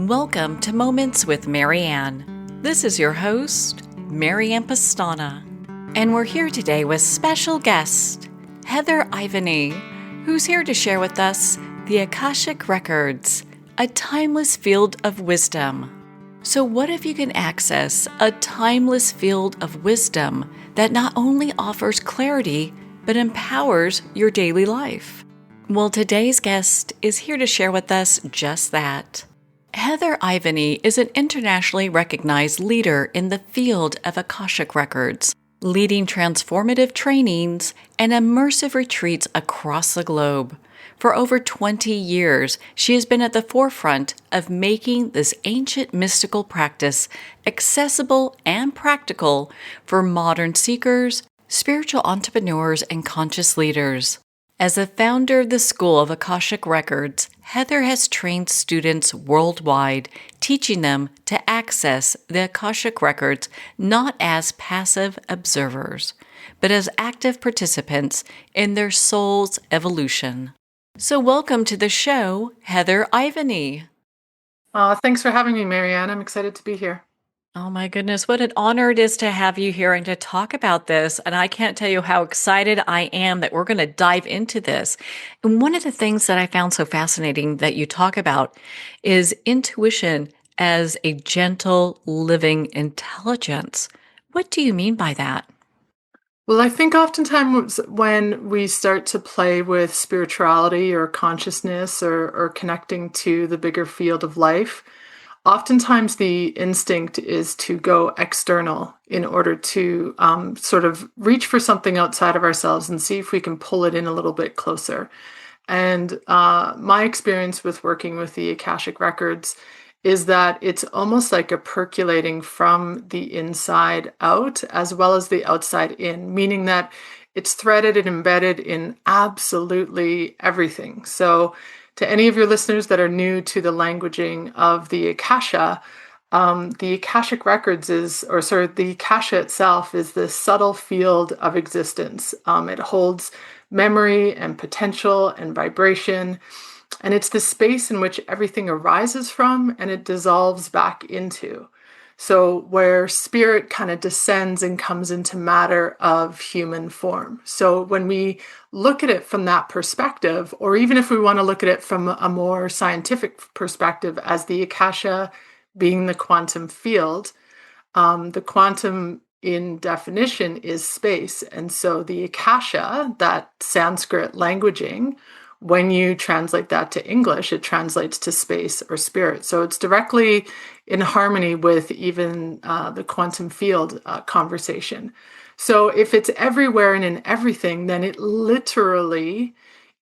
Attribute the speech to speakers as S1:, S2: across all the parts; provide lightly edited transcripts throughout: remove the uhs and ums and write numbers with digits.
S1: Welcome to Moments with Marianne. This is your host, Marianne Pastana, and we're here today with special guest, Heather Ivany, who's here to share with us the Akashic Records, a timeless field of wisdom. So what if you can access a timeless field of wisdom that not only offers clarity, but empowers your daily life? Well, today's guest is here to share with us just that. Heather Ivany is an internationally recognized leader in the field of Akashic Records, leading transformative trainings and immersive retreats across the globe. For over 20 years, she has been at the forefront of making this ancient mystical practice accessible and practical for modern seekers, spiritual entrepreneurs, and conscious leaders. As the founder of the School of Akashic Records, Heather has trained students worldwide, teaching them to access the Akashic Records not as passive observers, but as active participants in their soul's evolution. So welcome to the show, Heather Ivany.
S2: Thanks for having me, Marianne. I'm excited to be here.
S1: Oh my goodness, what an honor it is to have you here and to talk about this. And I can't tell you how excited I am that we're going to dive into this. And one of the things that I found so fascinating that you talk about is intuition as a gentle living intelligence. What do you mean by that?
S2: Well, I think oftentimes when we start to play with spirituality or consciousness or connecting to the bigger field of life, oftentimes the instinct is to go external in order to sort of reach for something outside of ourselves and see if we can pull it in a little bit closer. And my experience with working with the Akashic Records is that it's almost like a percolating from the inside out as well as the outside in, meaning that it's threaded and embedded in absolutely everything. So to any of your listeners that are new to the languaging of the Akasha, the Akashic Records the Akasha itself is this subtle field of existence. It holds memory and potential and vibration, and it's the space in which everything arises from and it dissolves back into. So where spirit kind of descends and comes into matter of human form. So when we look at it from that perspective, or even if we want to look at it from a more scientific perspective as the Akasha being the quantum field, the quantum in definition is space. And so the Akasha, that Sanskrit languaging, when you translate that to English, it translates to space or spirit. So it's directly in harmony with even the quantum field conversation. So if it's everywhere and in everything, then it literally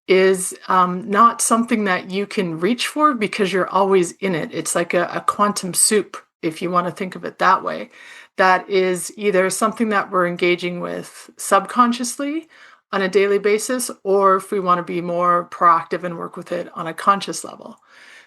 S2: is not something that you can reach for because you're always in it. It's like a quantum soup, if you want to think of it that way. That is either something that we're engaging with subconsciously on a daily basis, or if we want to be more proactive and work with it on a conscious level.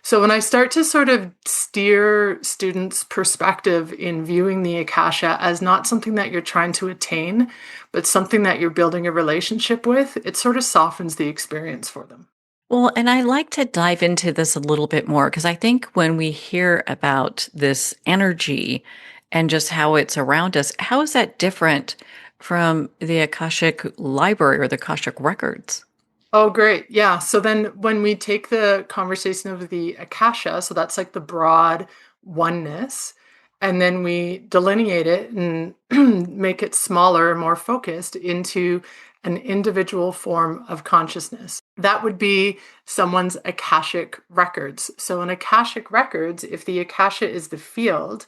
S2: So when I start to sort of steer students' perspective in viewing the Akasha as not something that you're trying to attain, but something that you're building a relationship with, it sort of softens the experience for them.
S1: Well, and I like to dive into this a little bit more because I think when we hear about this energy and just how it's around us, how is that different from the Akashic Library or the Akashic Records?
S2: Oh, great. Yeah. So then when we take the conversation of the Akasha, so that's like the broad oneness, and then we delineate it and make it smaller and more focused into an individual form of consciousness. That would be someone's Akashic Records. So in Akashic Records, if the Akasha is the field,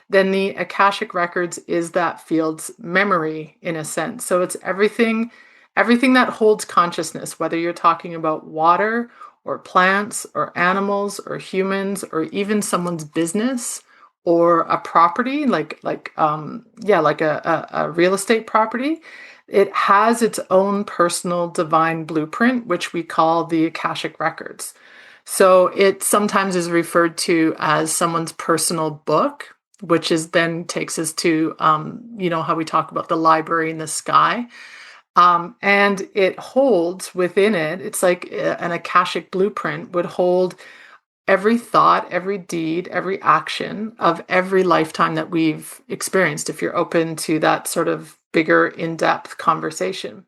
S2: then the Akashic Records is that field's memory in a sense. So it's everything that holds consciousness, whether you're talking about water or plants or animals or humans or even someone's business or a property like a real estate property. It has its own personal divine blueprint, which we call the Akashic Records. So it sometimes is referred to as someone's personal book, which is then takes us to, how we talk about the library in the sky. And it holds within it, it's like an Akashic blueprint would hold every thought, every deed, every action of every lifetime that we've experienced, if you're open to that sort of bigger, in-depth conversation.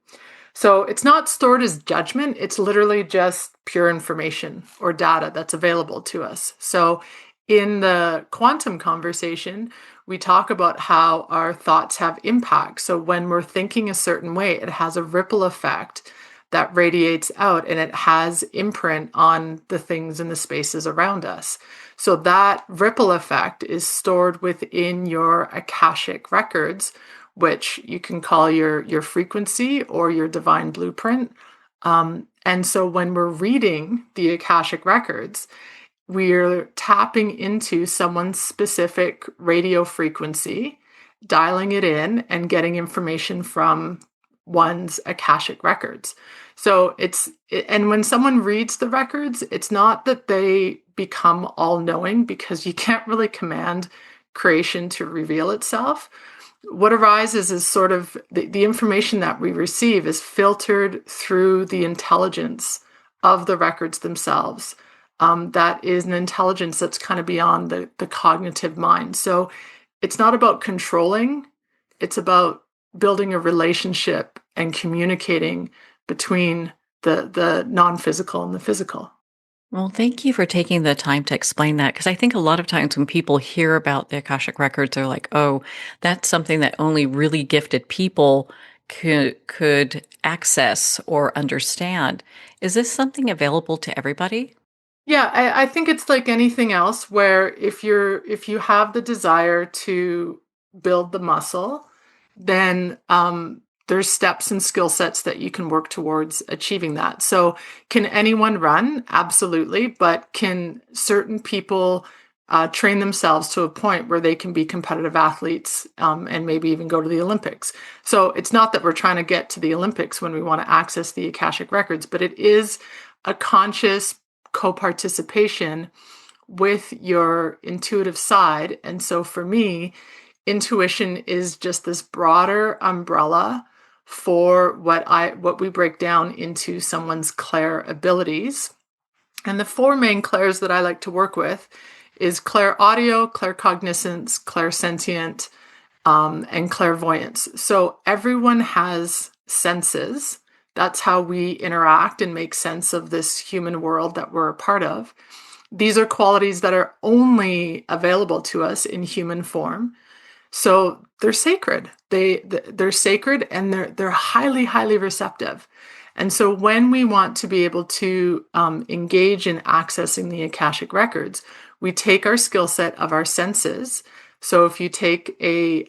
S2: So it's not stored as judgment, it's literally just pure information or data that's available to us. So in the quantum conversation, we talk about how our thoughts have impact. So when we're thinking a certain way, it has a ripple effect that radiates out and it has imprint on the things in the spaces around us. So that ripple effect is stored within your Akashic records, which you can call your frequency or your divine blueprint. And so when we're reading the Akashic records, we're tapping into someone's specific radio frequency, dialing it in, and getting information from one's Akashic records. So and when someone reads the records, it's not that they become all knowing, because you can't really command creation to reveal itself. What arises is sort of the information that we receive is filtered through the intelligence of the records themselves. That is an intelligence that's kind of beyond the cognitive mind. So it's not about controlling, it's about building a relationship and communicating between the non-physical and the physical.
S1: Well, thank you for taking the time to explain that, because I think a lot of times when people hear about the Akashic Records, they're like, "Oh, that's something that only really gifted people could access or understand." Is this something available to everybody?
S2: Yeah, I think it's like anything else where if you have the desire to build the muscle, then there's steps and skill sets that you can work towards achieving that. So can anyone run? Absolutely. But can certain people train themselves to a point where they can be competitive athletes and maybe even go to the Olympics? So it's not that we're trying to get to the Olympics when we want to access the Akashic Records, but it is a conscious co-participation with your intuitive side. And so for me, intuition is just this broader umbrella for what we break down into someone's clair abilities. And the four main clairs that I like to work with is clair audio, claircognizance, clairsentient, and clairvoyance. So everyone has senses. That's how we interact and make sense of this human world that we're a part of. These are qualities that are only available to us in human form. So they're sacred. They're sacred, and they're highly receptive. And so when we want to be able to engage in accessing the Akashic records, we take our skill set of our senses. So if you take the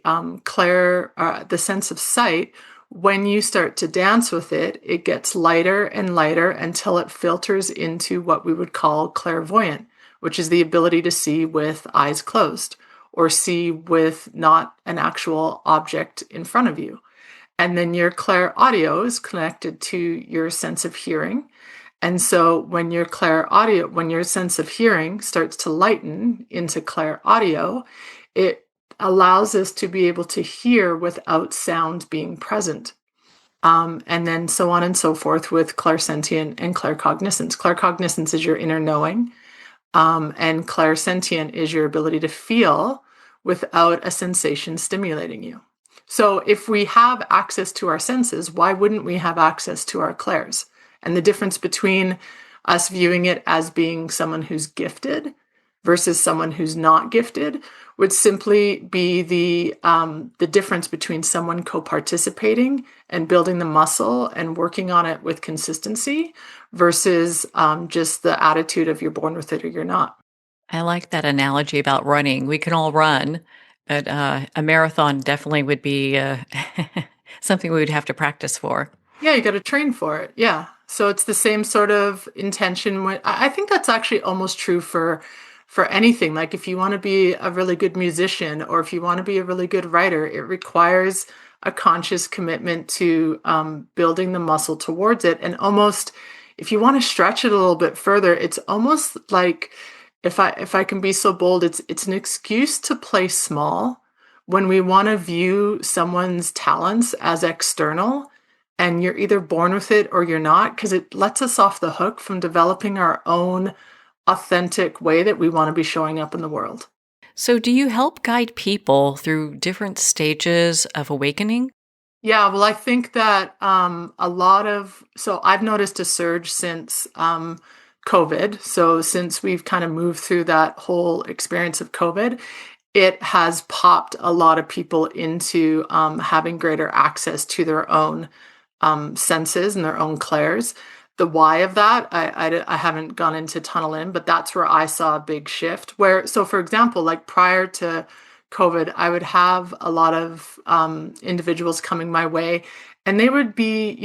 S2: sense of sight, when you start to dance with it, it gets lighter and lighter until it filters into what we would call clairvoyant, which is the ability to see with eyes closed or see with not an actual object in front of you. And then your clair audio is connected to your sense of hearing. And so when your sense of hearing starts to lighten into clair audio, it allows us to be able to hear without sound being present. And then so on and so forth with clairsentient and claircognizance. Claircognizance is your inner knowing, and clairsentient is your ability to feel without a sensation stimulating you. So if we have access to our senses, why wouldn't we have access to our clairs? And the difference between us viewing it as being someone who's gifted versus someone who's not gifted would simply be the difference between someone co-participating and building the muscle and working on it with consistency versus just the attitude of you're born with it or you're not.
S1: I like that analogy about running. We can all run, but a marathon definitely would be something we would have to practice for.
S2: Yeah, you got to train for it. Yeah. So it's the same sort of intention. I think that's actually almost true for anything. Like if you want to be a really good musician or if you want to be a really good writer, it requires a conscious commitment to building the muscle towards it. And almost, if you want to stretch it a little bit further, it's almost like, if I can be so bold, it's an excuse to play small when we want to view someone's talents as external, and you're either born with it or you're not, because it lets us off the hook from developing our own authentic way that we want to be showing up in the world.
S1: So, do you help guide people through different stages of awakening?
S2: Yeah, well, I think that so I've noticed a surge since COVID. So since we've kind of moved through that whole experience of COVID, it has popped a lot of people into having greater access to their own senses and their own clairs. The why of that, I haven't gone into tunnel in, but that's where I saw a big shift. Where, so for example, like prior to COVID, I would have a lot of individuals coming my way, and they would be,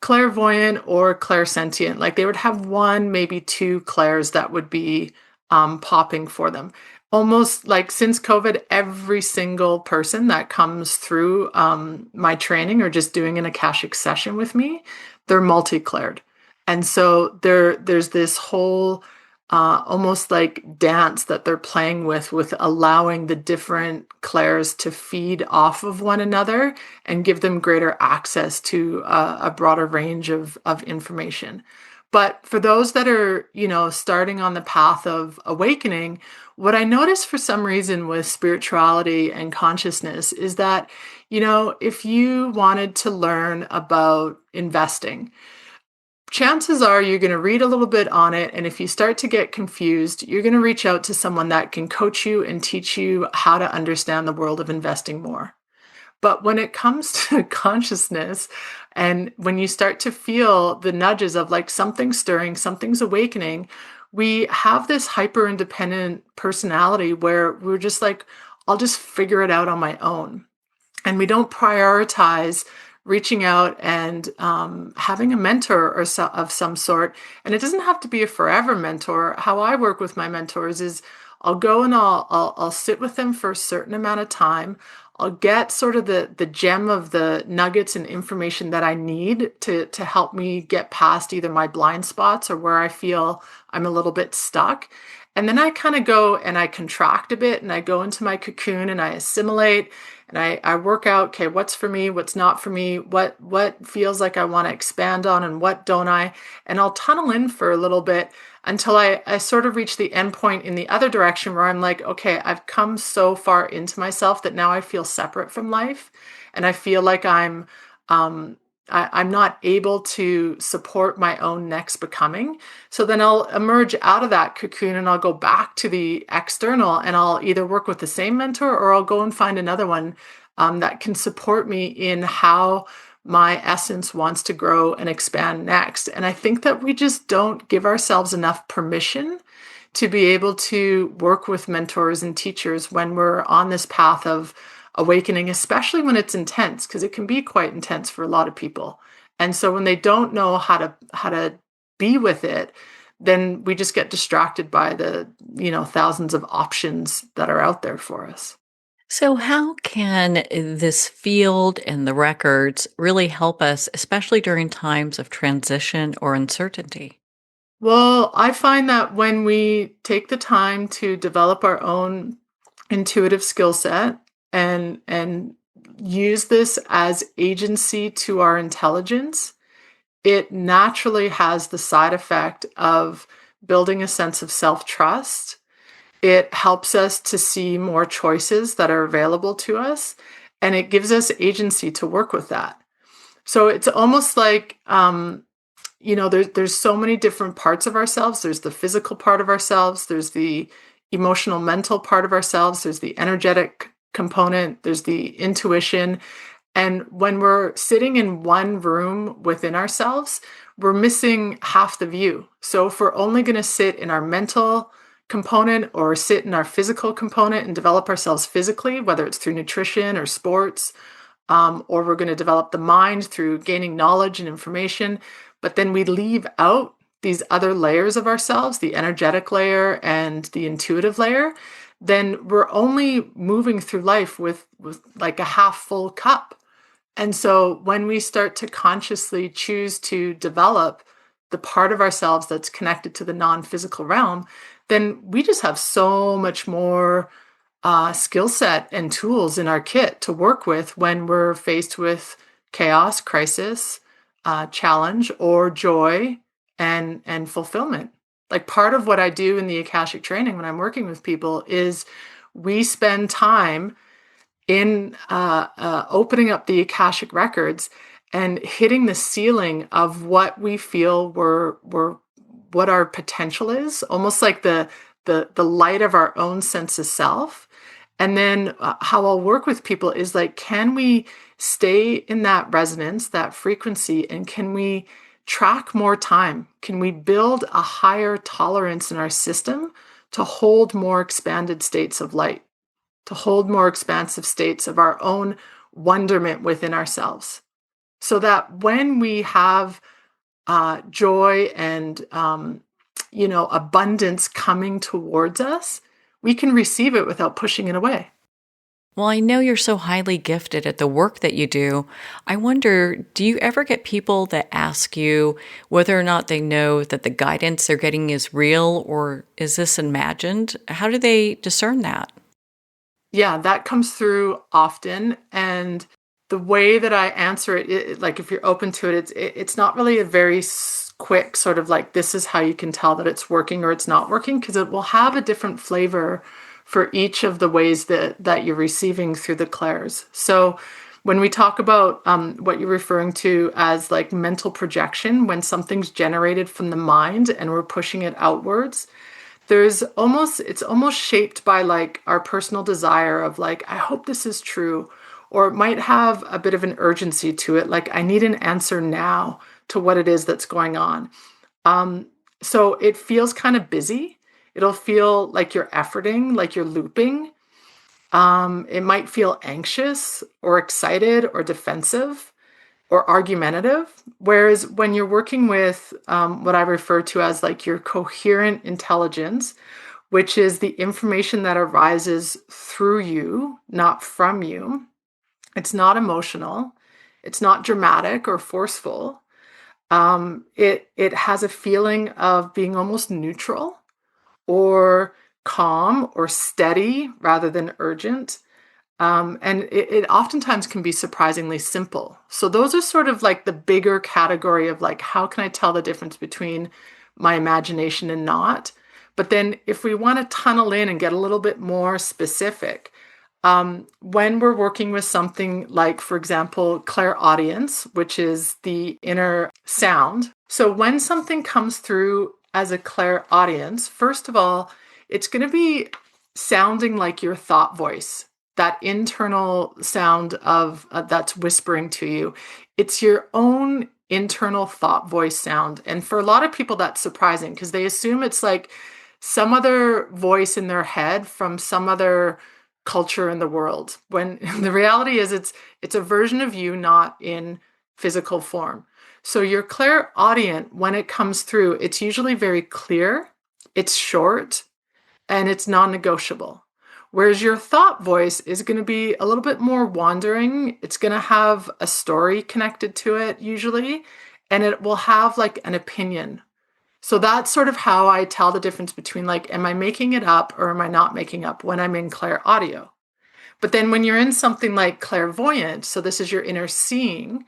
S2: clairvoyant or clairsentient. Like they would have one, maybe two clairs that would be popping for them. Almost like since COVID, every single person that comes through my training or just doing an Akashic session with me, they're multi-claired. And so there's this whole almost like dance that they're playing with allowing the different clairs to feed off of one another and give them greater access to a broader range of information. But for those that are, starting on the path of awakening, what I noticed for some reason with spirituality and consciousness is that, if you wanted to learn about investing, chances are you're going to read a little bit on it. And if you start to get confused, you're going to reach out to someone that can coach you and teach you how to understand the world of investing more. But when it comes to consciousness, and when you start to feel the nudges of like something's stirring, something's awakening, we have this hyper independent personality where we're just like, I'll just figure it out on my own. And we don't prioritize reaching out and having a mentor of some sort. And it doesn't have to be a forever mentor. How I work with my mentors is I'll go and I'll sit with them for a certain amount of time. I'll get sort of the gem of the nuggets and information that I need to help me get past either my blind spots or where I feel I'm a little bit stuck. And then I kind of go and I contract a bit and I go into my cocoon and I assimilate and I work out, okay, what's for me, what's not for me, what feels like I want to expand on and what don't I. And I'll tunnel in for a little bit until I sort of reach the end point in the other direction where I'm like, okay, I've come so far into myself that now I feel separate from life. And I feel like I'm not able to support my own next becoming. So then I'll emerge out of that cocoon and I'll go back to the external and I'll either work with the same mentor or I'll go and find another one that can support me in how my essence wants to grow and expand next. And I think that we just don't give ourselves enough permission to be able to work with mentors and teachers when we're on this path of awakening, especially when it's intense, because it can be quite intense for a lot of people. And so when they don't know how to be with it, then we just get distracted by the, thousands of options that are out there for us.
S1: So, how can this field and the records really help us, especially during times of transition or uncertainty?
S2: Well, I find that when we take the time to develop our own intuitive skill set and use this as agency to our intelligence, it naturally has the side effect of building a sense of self-trust. It helps us to see more choices that are available to us, and it gives us agency to work with that. So it's almost like there's so many different parts of ourselves. There's the physical part of ourselves, there's the emotional mental part of ourselves, there's the energetic component, there's the intuition. And when we're sitting in one room within ourselves, we're missing half the view. So if we're only going to sit in our mental component or sit in our physical component and develop ourselves physically, whether it's through nutrition or sports, or we're going to develop the mind through gaining knowledge and information, but then we leave out these other layers of ourselves, the energetic layer and the intuitive layer, then we're only moving through life with like a half full cup. And so when we start to consciously choose to develop the part of ourselves that's connected to the non-physical realm, then we just have so much more skill set and tools in our kit to work with when we're faced with chaos, crisis, challenge, or joy and fulfillment. Like part of what I do in the Akashic training when I'm working with people is we spend time in opening up the Akashic records and hitting the ceiling of what we feel we're what our potential is, almost like the light of our own sense of self. And then how I'll work with people is like, can we stay in that resonance, that frequency, and can we track more time? Can we build a higher tolerance in our system to hold more expanded states of light, to hold more expansive states of our own wonderment within ourselves? So that when we have joy and abundance coming towards us, we can receive it without pushing it away.
S1: Well, I know you're so highly gifted at the work that you do. I wonder, do you ever get people that ask you whether or not they know that the guidance they're getting is real or is this imagined? How do they discern that?
S2: Yeah, that comes through often. And the way that I answer it, like if you're open to it, it's not really a very quick sort of like, this is how you can tell that it's working or it's not working, because it will have a different flavor for each of the ways that you're receiving through the clairs. So when we talk about what you're referring to as like mental projection, when something's generated from the mind and we're pushing it outwards, it's almost shaped by like our personal desire of like, I hope this is true, or it might have a bit of an urgency to it, like I need an answer now to what it is that's going on. So it feels kind of busy. It'll feel like you're efforting, like you're looping. It might feel anxious or excited or defensive or argumentative. Whereas when you're working with what I refer to as like your coherent intelligence, which is the information that arises through you, not from you, it's not emotional, it's not dramatic or forceful. It has a feeling of being almost neutral or calm or steady rather than urgent. And it oftentimes can be surprisingly simple. So those are sort of like the bigger category of like, how can I tell the difference between my imagination and not? But then if we want to tunnel in and get a little bit more specific, when we're working with something like, for example, clairaudience, which is the inner sound. So when something comes through as a clairaudience, first of all, it's going to be sounding like your thought voice, that internal sound of that's whispering to you. It's your own internal thought voice sound. And for a lot of people, that's surprising because they assume it's like some other voice in their head from some other culture in the world, when the reality is it's a version of you, not in physical form. So your clairaudient, when it comes through, it's usually very clear, it's short, and it's non-negotiable. Whereas your thought voice is going to be a little bit more wandering. It's going to have a story connected to it usually, and it will have like an opinion. So that's sort of how I tell the difference between like, am I making it up or am I not making up when I'm in clair audio? But then when you're in something like clairvoyant, so this is your inner seeing,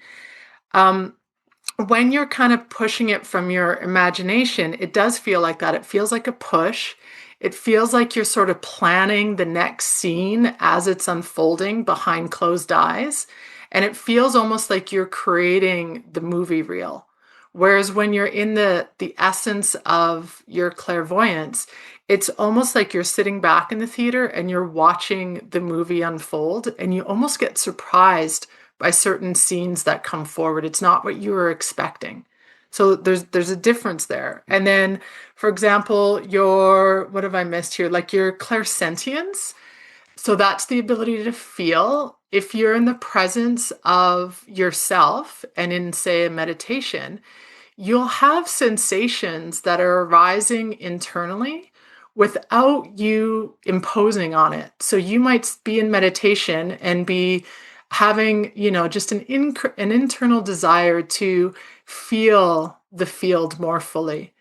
S2: when you're kind of pushing it from your imagination, it does feel like that. It feels like a push. It feels like you're sort of planning the next scene as it's unfolding behind closed eyes. And it feels almost like you're creating the movie reel. Whereas when you're in the essence of your clairvoyance, it's almost like you're sitting back in the theater and you're watching the movie unfold, and you almost get surprised by certain scenes that come forward. It's not what you were expecting. So there's a difference there. And then, for example, what have I missed here? Like your clairsentience. So that's the ability to feel. If you're in the presence of yourself and in, say, a meditation, you'll have sensations that are arising internally without you imposing on it. So you might be in meditation and be having, just an internal desire to feel the field more fully.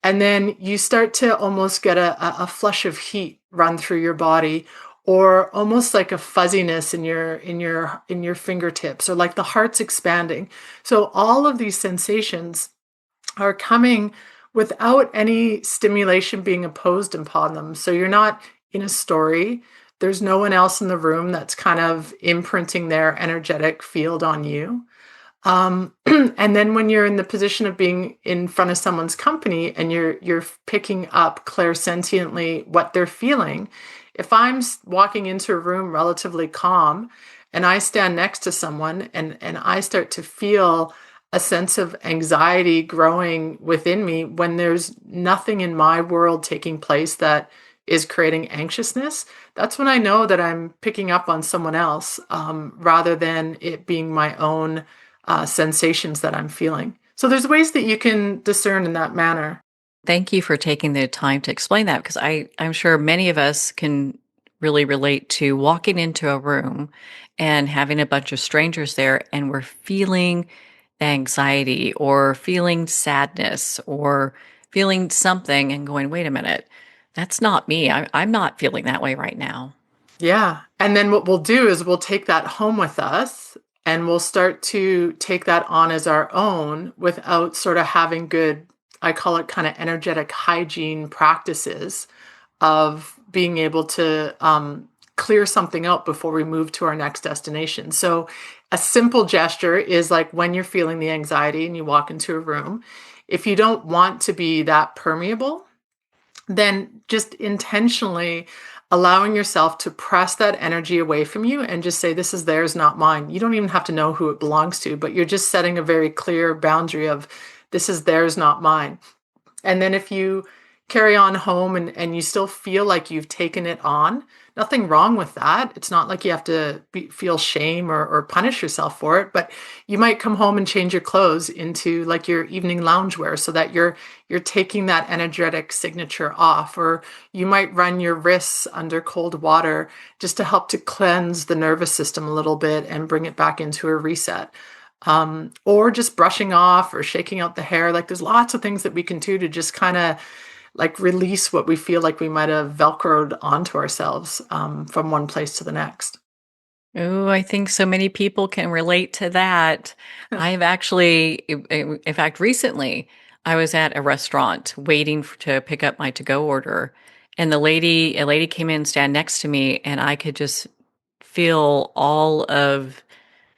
S2: And then you start to almost get a flush of heat run through your body, or almost like a fuzziness in your fingertips, or like the heart's expanding. So all of these sensations are coming without any stimulation being imposed upon them. So you're not in a story. There's no one else in the room that's kind of imprinting their energetic field on you. And then when you're in the position of being in front of someone's company and you're picking up clairsentiently what they're feeling, if I'm walking into a room relatively calm and I stand next to someone and I start to feel a sense of anxiety growing within me when there's nothing in my world taking place that is creating anxiousness, that's when I know that I'm picking up on someone else, rather than it being my own sensations that I'm feeling. So there's ways that you can discern in that manner.
S1: Thank you for taking the time to explain that because I'm sure many of us can really relate to walking into a room and having a bunch of strangers there and we're feeling anxiety or feeling sadness or feeling something and going, wait a minute, that's not me. I'm not feeling that way right now.
S2: Yeah. And then what we'll do is we'll take that home with us and we'll start to take that on as our own without sort of having good, I call it kind of energetic hygiene practices of being able to clear something out before we move to our next destination. So, a simple gesture is like when you're feeling the anxiety and you walk into a room, if you don't want to be that permeable, then just intentionally allowing yourself to press that energy away from you and just say, this is theirs, not mine. You don't even have to know who it belongs to, but you're just setting a very clear boundary of this is theirs, not mine. And then if you carry on home and you still feel like you've taken it on, nothing wrong with that. It's not like you have to feel shame or punish yourself for it, but you might come home and change your clothes into like your evening loungewear so that you're taking that energetic signature off, or you might run your wrists under cold water just to help to cleanse the nervous system a little bit and bring it back into a reset. Or just brushing off or shaking out the hair. Like there's lots of things that we can do to just kind of like release what we feel like we might have velcroed onto ourselves, from one place to the next.
S1: Oh, I think so many people can relate to that. I've actually, in fact, recently I was at a restaurant waiting to pick up my to-go order, and a lady came in, stand next to me, and I could just feel all of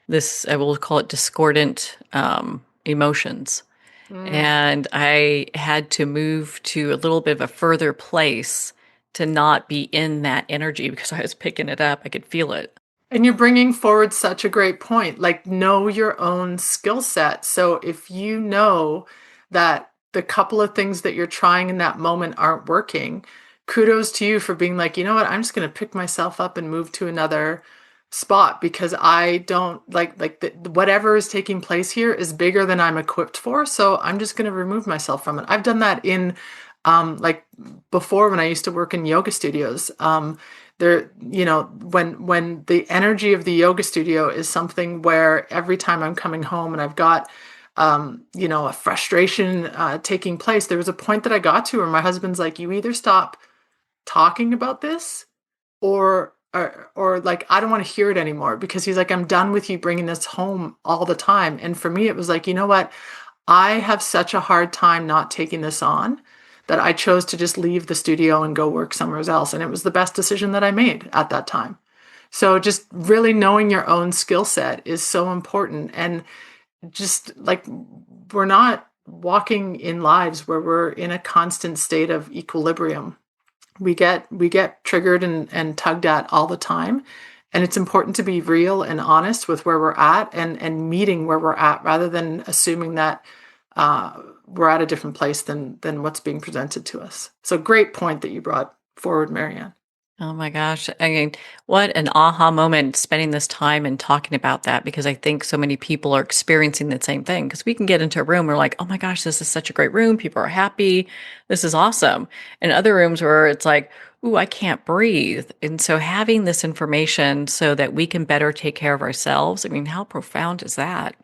S1: this, I will call it discordant emotions.
S2: Mm.
S1: And I had to move to a little bit of a further place to not be in that energy because I was picking it up. I could feel it.
S2: And you're bringing forward such a great point. Like, know your own skill set. So if you know that the couple of things that you're trying in that moment aren't working, kudos to you for being like, you know what, I'm just going to pick myself up and move to another spot because I don't whatever is taking place here is bigger than I'm equipped for. So I'm just going to remove myself from it. I've done that in like before when I used to work in yoga studios. There, when the energy of the yoga studio is something where every time I'm coming home and I've got a frustration taking place, there was a point that I got to where my husband's like, you either stop talking about this or like I don't want to hear it anymore, because he's like, I'm done with you bringing this home all the time. And for me it was like, you know what, I have such a hard time not taking this on that I chose to just leave the studio and go work somewhere else, and it was the best decision that I made at that time. So just really knowing your own skill set is so important. And just like, we're not walking in lives where we're in a constant state of equilibrium. We get triggered and tugged at all the time, and it's important to be real and honest with where we're at and meeting where we're at rather than assuming that we're at a different place than what's being presented to us. So great point that you brought forward, Marianne.
S1: Oh my gosh. I mean, what an aha moment spending this time and talking about that because I think so many people are experiencing the same thing. Because we can get into a room, we're like, oh my gosh, this is such a great room. People are happy. This is awesome. And other rooms where it's like, ooh, I can't breathe. And so having this information so that we can better take care of ourselves, I mean, how profound is that?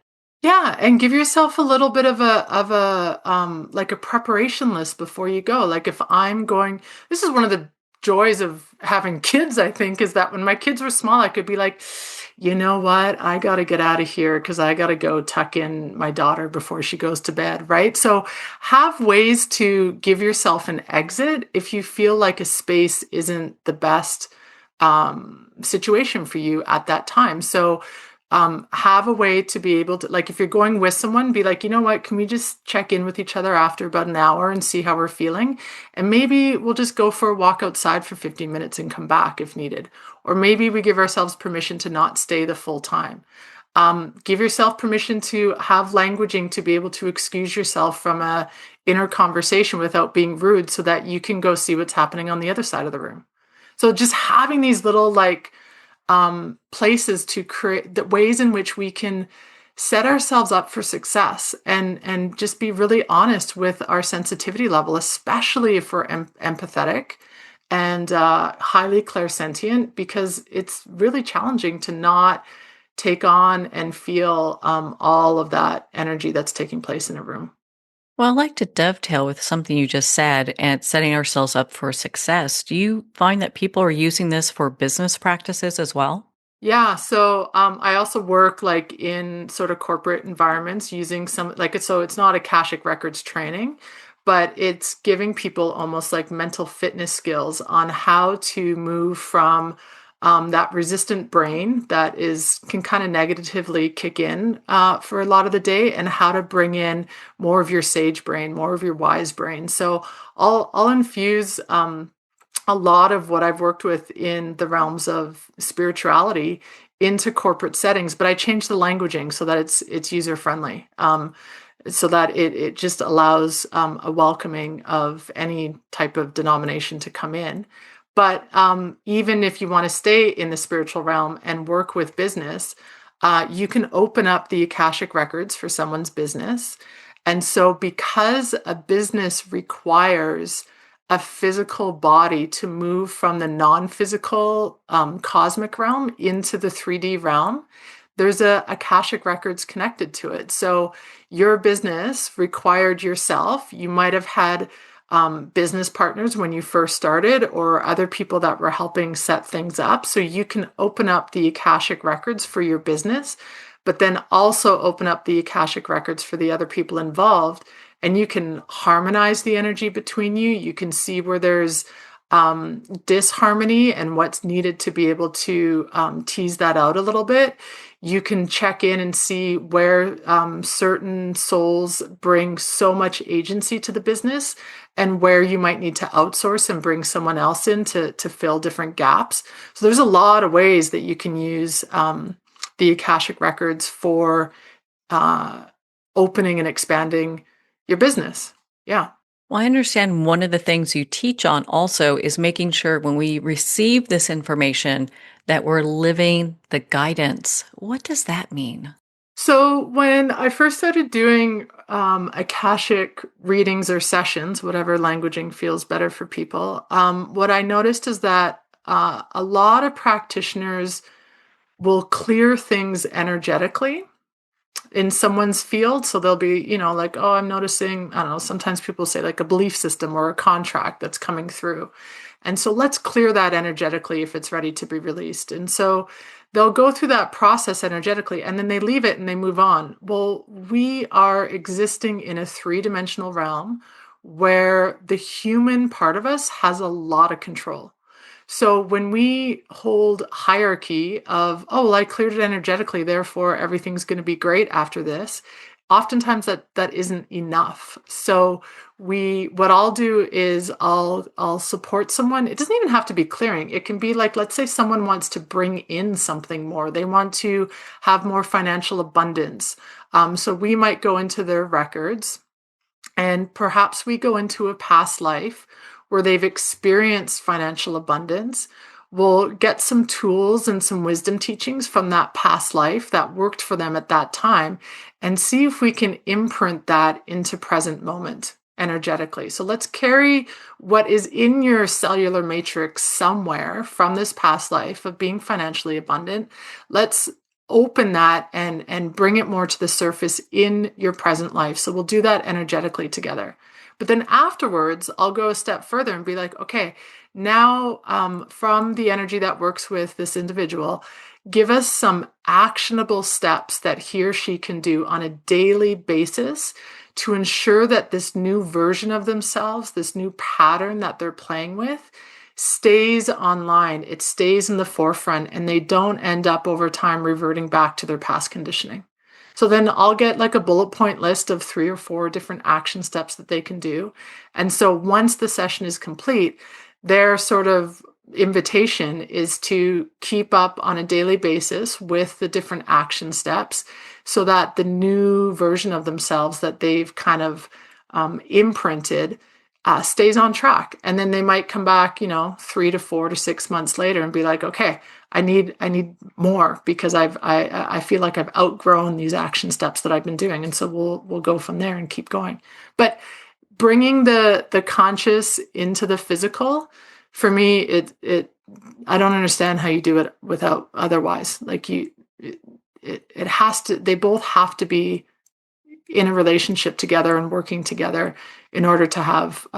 S2: Yeah, and give yourself a little bit of a like a preparation list before you go. Like if I'm going, this is one of the joys of having kids, I think, is that when my kids were small, I could be like, you know what? I got to get out of here because I got to go tuck in my daughter before she goes to bed, right? So have ways to give yourself an exit if you feel like a space isn't the best situation for you at that time. So have a way to be able to, like, if you're going with someone, be like, you know what, can we just check in with each other after about an hour and see how we're feeling? And maybe we'll just go for a walk outside for 15 minutes and come back if needed. Or maybe we give ourselves permission to not stay the full time. Give yourself permission to have languaging to be able to excuse yourself from a inner conversation without being rude so that you can go see what's happening on the other side of the room. So just having these little like places to create the ways in which we can set ourselves up for success and just be really honest with our sensitivity level, especially if we're empathetic and highly clairsentient, because it's really challenging to not take on and feel all of that energy that's taking place in a room.
S1: Well, I'd like to dovetail with something you just said and setting ourselves up for success. Do you find that people are using this for business practices as well?
S2: Yeah, so I also work like in sort of corporate environments using some like so it's not Akashic Records training, but it's giving people almost like mental fitness skills on how to move from that resistant brain that is can kind of negatively kick in for a lot of the day, and how to bring in more of your sage brain, more of your wise brain. So I'll infuse a lot of what I've worked with in the realms of spirituality into corporate settings, but I changed the languaging so that it's user friendly, so that it just allows a welcoming of any type of denomination to come in. But even if you want to stay in the spiritual realm and work with business, you can open up the Akashic records for someone's business. And so, because a business requires a physical body to move from the non-physical cosmic realm into the 3D realm, there's a Akashic records connected to it. So your business required yourself. You might have had business partners when you first started, or other people that were helping set things up. So you can open up the Akashic records for your business, but then also open up the Akashic records for the other people involved. And you can harmonize the energy between you. You can see where there's disharmony and what's needed to be able to tease that out a little bit. You can check in and see where certain souls bring so much agency to the business, and where you might need to outsource and bring someone else in to fill different gaps. So there's a lot of ways that you can use the Akashic records for opening and expanding your business. Yeah.
S1: Well, I understand one of the things you teach on also is making sure when we receive this information that we're living the guidance. What does that mean?
S2: So when I first started doing Akashic readings or sessions, whatever languaging feels better for people, what I noticed is that a lot of practitioners will clear things energetically in someone's field. So they'll be, like, oh, I'm noticing, I don't know, sometimes people say like a belief system or a contract that's coming through. And so let's clear that energetically if it's ready to be released. And so they'll go through that process energetically, and then they leave it and they move on. Well, we are existing in a three-dimensional realm where the human part of us has a lot of control. So when we hold hierarchy of, oh, well, I cleared it energetically, therefore everything's going to be great after this, oftentimes that isn't enough. So what I'll do is I'll support someone. It doesn't even have to be clearing. It can be like, let's say someone wants to bring in something more. They want to have more financial abundance. So we might go into their records, and perhaps we go into a past life where they've experienced financial abundance. We'll get some tools and some wisdom teachings from that past life that worked for them at that time, and see if we can imprint that into present moment energetically. So let's carry what is in your cellular matrix somewhere from this past life of being financially abundant. Let's open that and bring it more to the surface in your present life. So we'll do that energetically together. But then afterwards, I'll go a step further and be like, okay, now, from the energy that works with this individual, give us some actionable steps that he or she can do on a daily basis to ensure that this new version of themselves, this new pattern that they're playing with, stays online. It stays in the forefront, and they don't end up over time reverting back to their past conditioning. So then I'll get like a bullet point list of 3 or 4 different action steps that they can do. And so once the session is complete, their sort of invitation is to keep up on a daily basis with the different action steps so that the new version of themselves that they've kind of imprinted stays on track. And then they might come back, 3 to 4 to 6 months later and be like, okay, I need more because I feel like I've outgrown these action steps that I've been doing. And so we'll go from there and keep going. But bringing the conscious into the physical, for me, I don't understand how you do it without otherwise. Like it has to, they both have to be in a relationship together and working together in order to have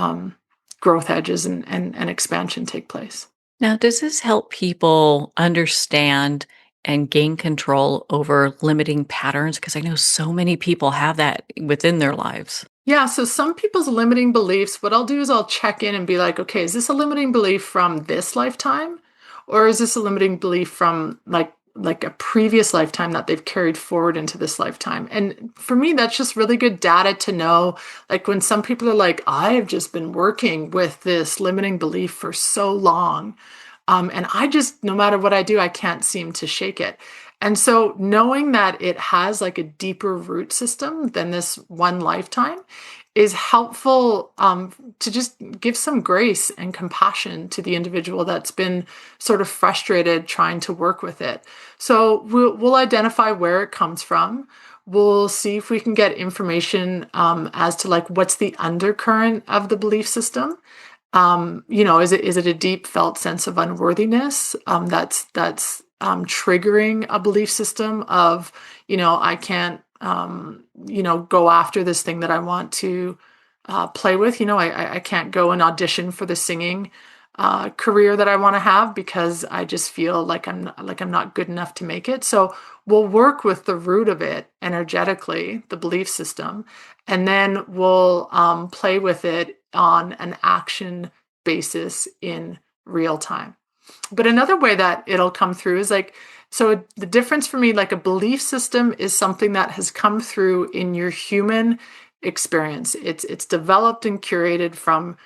S2: growth edges and expansion take place.
S1: Now, does this help people understand and gain control over limiting patterns? Because I know so many people have that within their lives.
S2: Yeah, so some people's limiting beliefs, what I'll do is I'll check in and be like, okay, is this a limiting belief from this lifetime? Or is this a limiting belief from like a previous lifetime that they've carried forward into this lifetime? And for me, that's just really good data to know. Like when some people are like, I've just been working with this limiting belief for so long. And I just, no matter what I do, I can't seem to shake it. And so knowing that it has like a deeper root system than this one lifetime is helpful to just give some grace and compassion to the individual that's been sort of frustrated trying to work with it. So we'll identify where it comes from. We'll see if we can get information as to like what's the undercurrent of the belief system. Is it a deep felt sense of unworthiness that's triggering a belief system of, I can't, go after this thing that I want to play with. I can't go and audition for the singing career that I want to have because I just feel like I'm not good enough to make it. So we'll work with the root of it energetically, the belief system, and then we'll play with it on an action basis in real time. But another way that it'll come through is so the difference for me, like a belief system is something that has come through in your human experience. It's developed and curated from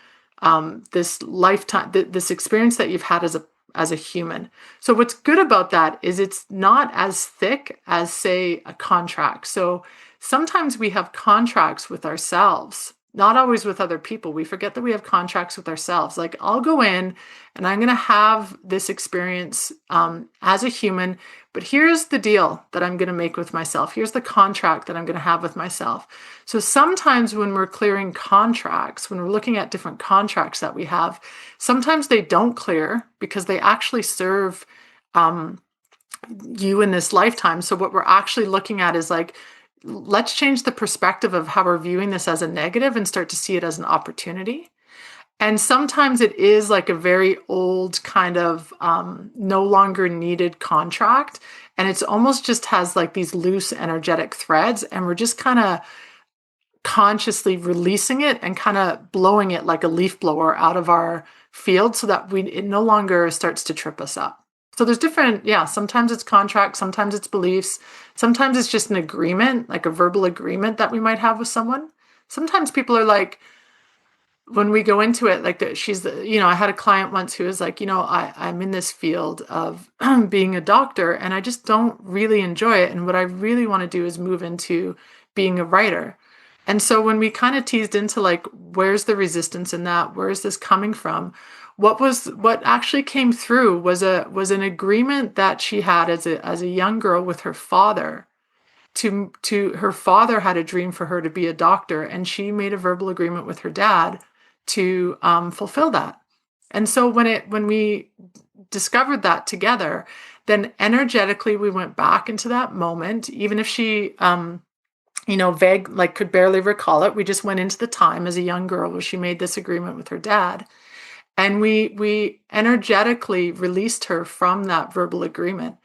S2: this lifetime, this experience that you've had as a human. So what's good about that is it's not as thick as, say, a contract. So sometimes we have contracts with ourselves, not always with other people. We forget that we have contracts with ourselves. Like I'll go in and I'm going to have this experience as a human, but here's the deal that I'm going to make with myself. Here's the contract that I'm going to have with myself. So sometimes when we're clearing contracts, when we're looking at different contracts that we have, sometimes they don't clear because they actually serve you in this lifetime. So what we're actually looking at is like, let's change the perspective of how we're viewing this as a negative and start to see it as an opportunity. And sometimes it is like a very old kind of no longer needed contract. And it's almost just has like these loose energetic threads. And we're just kind of consciously releasing it and kind of blowing it like a leaf blower out of our field so that it no longer starts to trip us up. So there's different, sometimes it's contracts, sometimes it's beliefs, sometimes it's just an agreement, like a verbal agreement that we might have with someone. Sometimes people are like, when we go into it, like I had a client once who was like, I'm in this field of being a doctor and I just don't really enjoy it. And what I really want to do is move into being a writer. And so when we kind of teased into like, where's the resistance in that? Where is this coming from? What actually came through was an agreement that she had as a young girl with her father. To her father had a dream for her to be a doctor, and she made a verbal agreement with her dad to fulfill that. And so when we discovered that together, then energetically we went back into that moment, even if she vague, like could barely recall it. We just went into the time as a young girl where she made this agreement with her dad. And we energetically released her from that verbal agreement.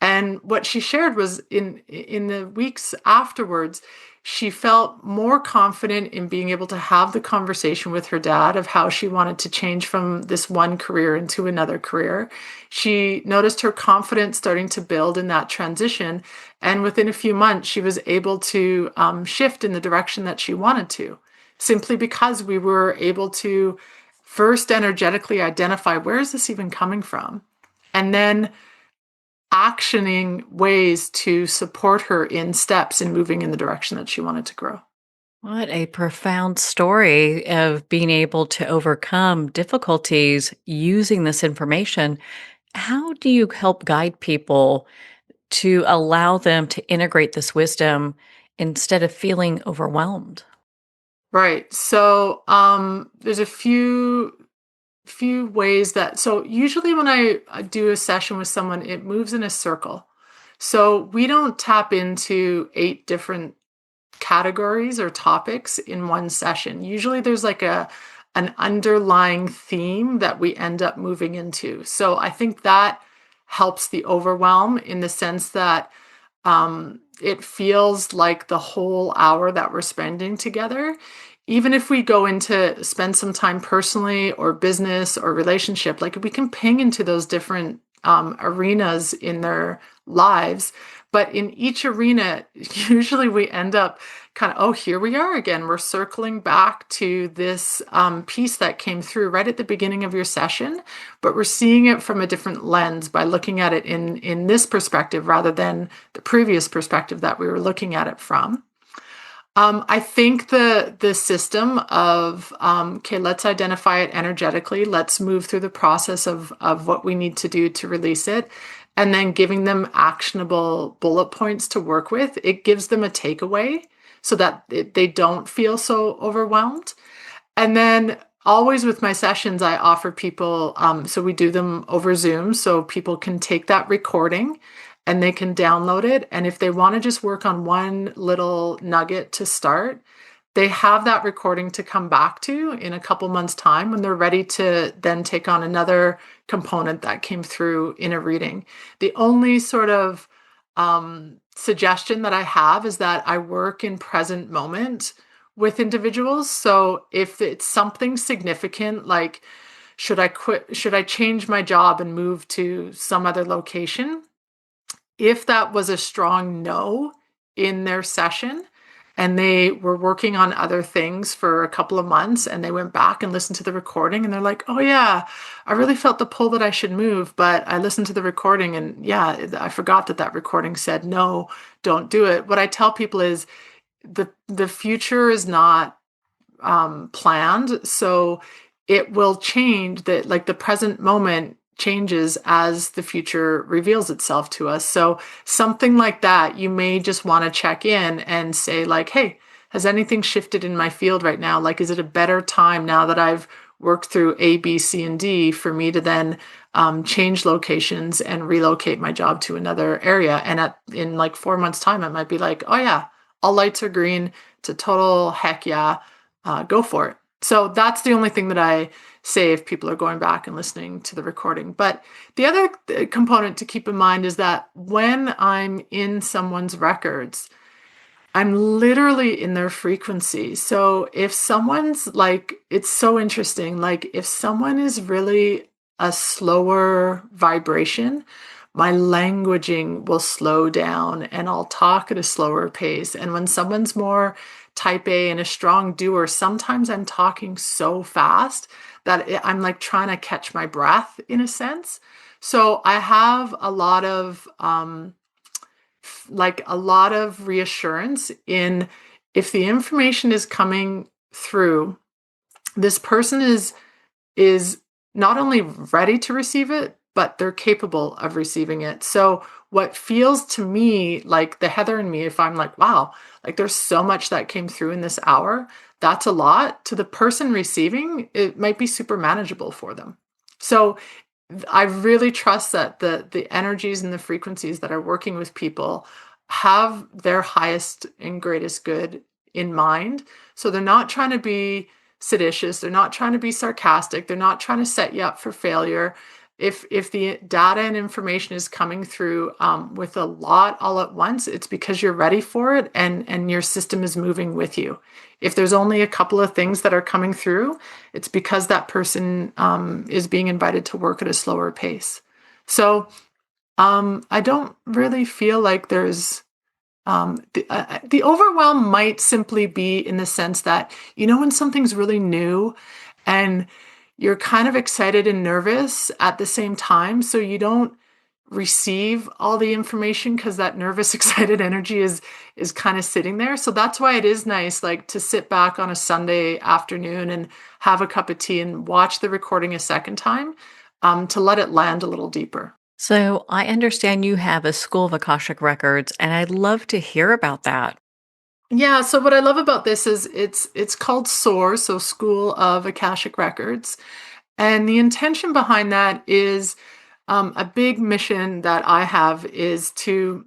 S2: And what she shared was in the weeks afterwards, she felt more confident in being able to have the conversation with her dad of how she wanted to change from this one career into another career. She noticed her confidence starting to build in that transition. And within a few months, she was able to shift in the direction that she wanted to, simply because we were able to first energetically identify, where is this even coming from? And then actioning ways to support her in steps in moving in the direction that she wanted to grow.
S1: What a profound story of being able to overcome difficulties using this information. How do you help guide people to allow them to integrate this wisdom instead of feeling overwhelmed?
S2: Right. So there's a few ways that, so usually when I do a session with someone, it moves in a circle. So we don't tap into 8 different categories or topics in one session. Usually there's like an underlying theme that we end up moving into. So I think that helps the overwhelm in the sense that it feels like the whole hour that we're spending together. Even if we go into spend some time personally or business or relationship, like we can ping into those different arenas in their lives. But in each arena, usually we end up kind of, oh, here we are again. We're circling back to this piece that came through right at the beginning of your session, but we're seeing it from a different lens by looking at it in this perspective rather than the previous perspective that we were looking at it from. I think the system of okay, let's identify it energetically. Let's move through the process of what we need to do to release it, and then giving them actionable bullet points to work with. It gives them a takeaway so that they don't feel so overwhelmed. And then always with my sessions, I offer people, so we do them over Zoom, so people can take that recording and they can download it. And if they want to just work on one little nugget to start, they have that recording to come back to in a couple months' time when they're ready to then take on another component that came through in a reading. The only sort of suggestion that I have is that I work in present moment with individuals. So if it's something significant, like should I quit, should I change my job and move to some other location? If that was a strong no in their session and they were working on other things for a couple of months and they went back and listened to the recording and they're like, oh yeah, I really felt the pull that I should move, but I listened to the recording and yeah, I forgot that recording said no, don't do it. What I tell people is the future is not planned, so it will change. That like the present moment changes as the future reveals itself to us. So something like that, you may just want to check in and say like, hey, has anything shifted in my field right now? Like, is it a better time now that I've worked through A, B, C, and D for me to then change locations and relocate my job to another area? And in like 4 months' time, it might be like, oh yeah, all lights are green. It's a total heck yeah, go for it. So that's the only thing that I say if people are going back and listening to the recording. But the other component to keep in mind is that when I'm in someone's records, I'm literally in their frequency. So if someone's like, it's so interesting, like if someone is really a slower vibration, my languaging will slow down and I'll talk at a slower pace. And when someone's more type A and a strong doer, sometimes I'm talking so fast that I'm like trying to catch my breath in a sense. So I have a lot of a lot of reassurance in, if the information is coming through, this person is not only ready to receive it, but they're capable of receiving it. So what feels to me like the Heather in me, if I'm like, wow, like there's so much that came through in this hour, that's a lot. To the person receiving, it might be super manageable for them. So I really trust that the energies and the frequencies that are working with people have their highest and greatest good in mind. So they're not trying to be seditious. They're not trying to be sarcastic. They're not trying to set you up for failure. If the data and information is coming through with a lot all at once, it's because you're ready for it and your system is moving with you. If there's only a couple of things that are coming through, it's because that person is being invited to work at a slower pace. So I don't really feel like there's the overwhelm might simply be in the sense that, when something's really new and you're kind of excited and nervous at the same time, so you don't receive all the information because that nervous, excited energy is kind of sitting there. So that's why it is nice, like, to sit back on a Sunday afternoon and have a cup of tea and watch the recording a second time, to let it land a little deeper.
S1: So I understand you have a School of Akashic Records, and I'd love to hear about that.
S2: Yeah, so what I love about this is it's called SOAR, so School of Akashic Records. And the intention behind that is a big mission that I have is to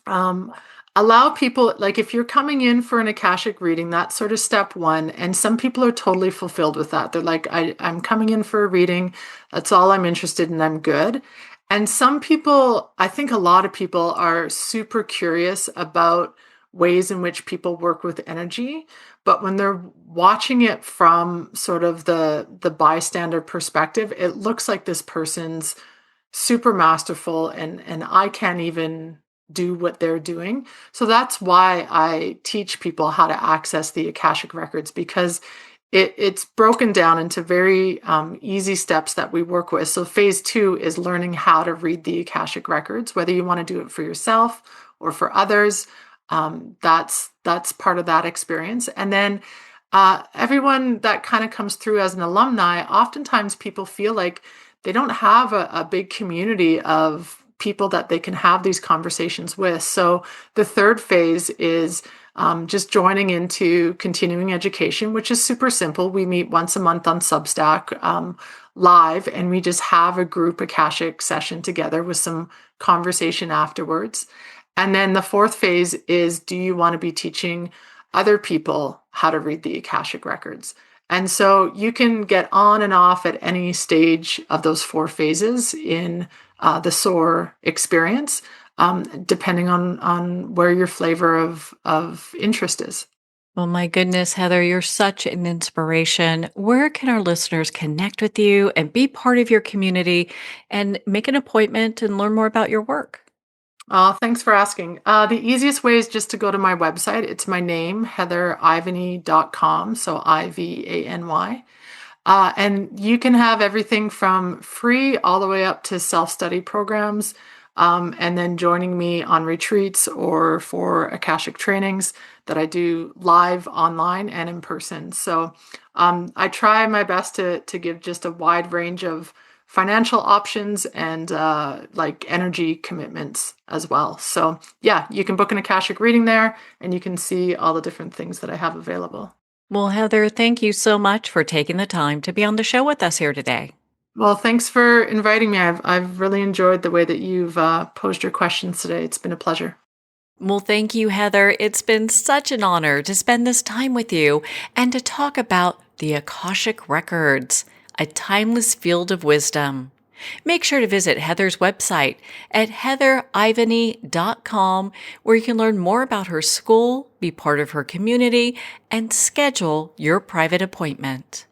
S2: um, allow people, like, if you're coming in for an Akashic reading, that's sort of step one. And some people are totally fulfilled with that. They're like, I'm coming in for a reading. That's all I'm interested in. I'm good. And some people, I think a lot of people are super curious about ways in which people work with energy. But when they're watching it from sort of the bystander perspective, it looks like this person's super masterful and I can't even do what they're doing. So that's why I teach people how to access the Akashic Records, because it's broken down into very easy steps that we work with. So phase 2 is learning how to read the Akashic Records, whether you want to do it for yourself or for others. That's part of that experience. And then everyone that kind of comes through as an alumni, oftentimes people feel like they don't have a big community of people that they can have these conversations with. So the third phase is just joining into continuing education, which is super simple. We meet once a month on Substack live, and we just have a group Akashic session together with some conversation afterwards. And then the fourth phase is, do you want to be teaching other people how to read the Akashic Records? And so you can get on and off at any stage of those 4 phases in the SOAR experience, depending on where your flavor of interest is.
S1: Well, my goodness, Heather, you're such an inspiration. Where can our listeners connect with you and be part of your community and make an appointment and learn more about your work?
S2: Thanks for asking. The easiest way is just to go to my website. It's my name, heatherivany.com, so Ivany. And you can have everything from free all the way up to self-study programs, and then joining me on retreats or for Akashic trainings that I do live, online, and in person. So I try my best to give just a wide range of financial options and like energy commitments as well. So yeah, you can book an Akashic reading there and you can see all the different things that I have available.
S1: Well, Heather, thank you so much for taking the time to be on the show with us here today.
S2: Well, thanks for inviting me. I've really enjoyed the way that you've posed your questions today. It's been a pleasure.
S1: Well, thank you, Heather. It's been such an honor to spend this time with you and to talk about the Akashic Records, a timeless field of wisdom. Make sure to visit Heather's website at heatherivany.com, where you can learn more about her school, be part of her community, and schedule your private appointment.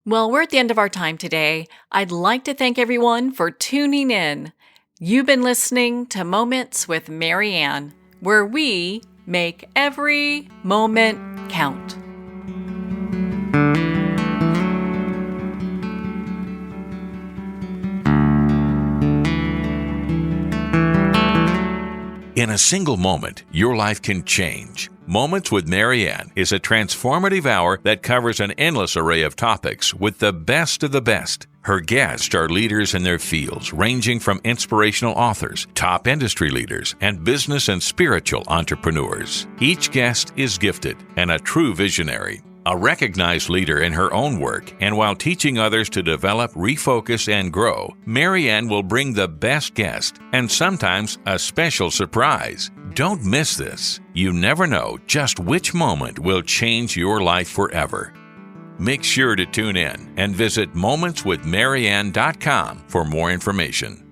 S1: Well, we're at the end of our time today. I'd like to thank everyone for tuning in. You've been listening to Moments with Mary Ann, where we make every moment count.
S3: In a single moment, your life can change. Moments with Mary Ann is a transformative hour that covers an endless array of topics with the best of the best. Her guests are leaders in their fields, ranging from inspirational authors, top industry leaders, and business and spiritual entrepreneurs. Each guest is gifted and a true visionary, a recognized leader in her own work, and while teaching others to develop, refocus, and grow, Mary Ann will bring the best guest and sometimes a special surprise. Don't miss this. You never know just which moment will change your life forever. Make sure to tune in and visit momentswithmarianne.com for more information.